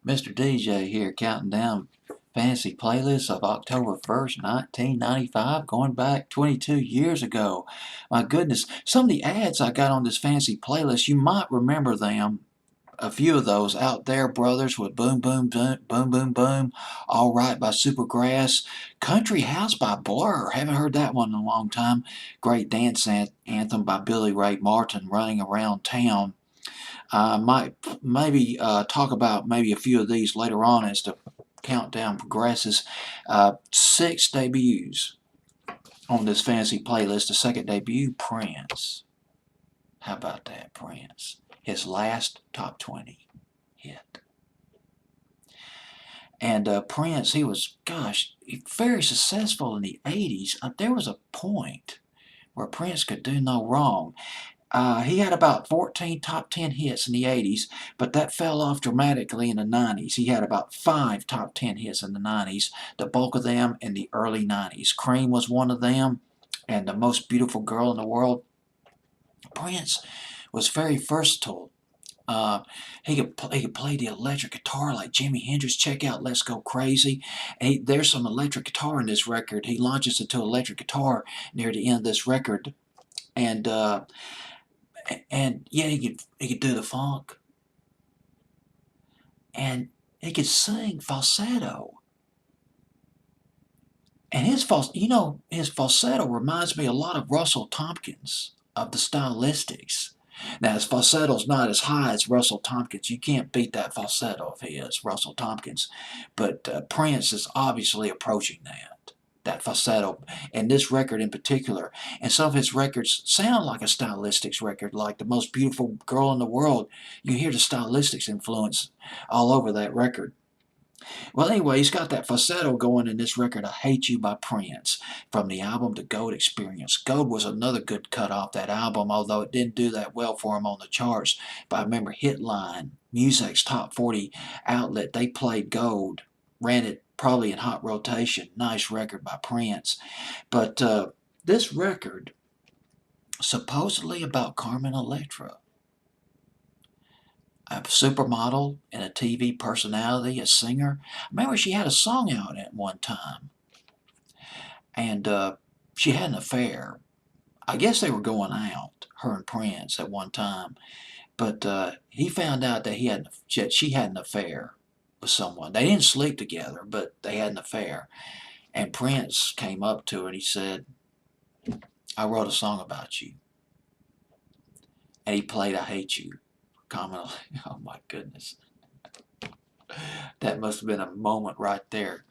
Mr. DJ here, counting down fantasy playlists of October 1st, 1995, going back 22 years ago. My goodness, some of the ads I got on this fantasy playlist, you might remember them. A few of those Out There Brothers with Boom Boom Boom Boom Boom Boom, All Right by Supergrass, Country House by Blur, haven't heard that one in a long time, great dance anthem by Billy Ray Martin, Running Around Town. I might maybe talk about maybe a few of these later on as the countdown progresses. 6 debuts on this fantasy playlist. The second debut, Prince. How about that, Prince? His last top 20 hit. And Prince, he was, gosh, very successful in the 80s. There was a point where Prince could do no wrong. He had about 14 top 10 hits in the 80s, but that fell off dramatically in the 90s. He had about 5 top 10 hits in the 90s, the bulk of them in the early 90s. Cream was one of them, and The Most Beautiful Girl in the World. Prince was very versatile. He could play the electric guitar like Jimi Hendrix. Check out Let's Go Crazy. There's some electric guitar in this record. He launches into electric guitar near the end of this record. And yeah, he could do the funk, and he could sing falsetto. And his falsetto reminds me a lot of Russell Tompkins of the Stylistics. Now his falsetto's not as high as Russell Tompkins. You can't beat that falsetto of his, Russell Tompkins. But Prince is obviously approaching that falsetto, and this record in particular. And some of his records sound like a Stylistics record, like The Most Beautiful Girl in the World. You hear the Stylistics influence all over that record. Well, anyway, he's got that falsetto going in this record, I Hate You by Prince, from the album The Gold Experience. Gold was another good cut off that album, although it didn't do that well for him on the charts. But I remember Hitline, Music's top 40 outlet, they played Gold, ran it probably in hot rotation. Nice record by Prince. But this record, supposedly about Carmen Electra, a supermodel and a TV personality, a singer. I remember she had a song out at one time, and she had an affair. I guess they were going out, her and Prince, at one time, but he found out that she had an affair with someone. They didn't sleep together, but they had an affair. And Prince came up to her and he said, I wrote a song about you. And he played I Hate You. Comment, oh my goodness. That must have been a moment right there.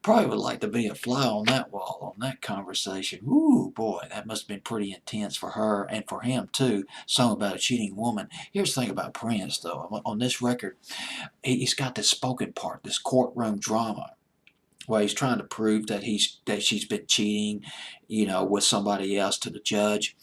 Probably would like to be a fly on that wall on that conversation. Ooh, boy, that must have been pretty intense for her and for him too. Song about a cheating woman. Here's the thing about Prince though. On this record, he's got this spoken part, this courtroom drama, where he's trying to prove that she's been cheating, with somebody else to the judge.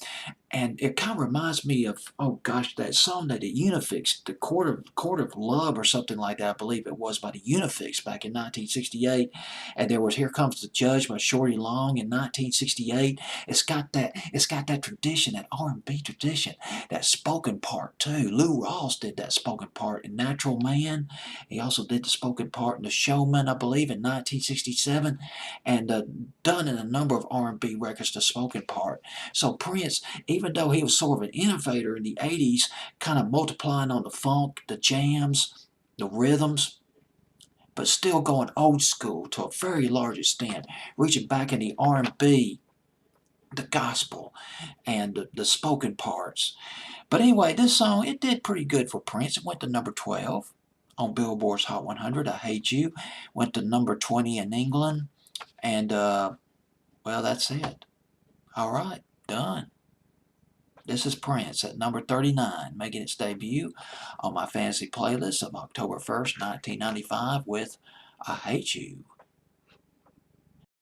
And it kind of reminds me of, oh gosh, that song that the Unifix, the Court of Love or something like that, I believe it was by the Unifix back in 1968. And there was Here Comes the Judge by Shorty Long in 1968. It's got that tradition, that R&B tradition, that spoken part too. Lou Rawls did that spoken part in Natural Man. He also did the spoken part in The Showman, I believe, in 1967, and done in a number of R&B records, the spoken part. So Prince, even though he was sort of an innovator in the 80s, kind of multiplying on the funk, the jams, the rhythms, but still going old school to a very large extent, reaching back in the R&B, the gospel, and the spoken parts. But anyway, this song, it did pretty good for Prince. It went to number 12 on Billboard's Hot 100, I Hate You. Went to number 20 in England, and, well, that's it. All right, done. This is Prince at number 39, making its debut on my fantasy playlist of October 1st, 1995 with I Hate You.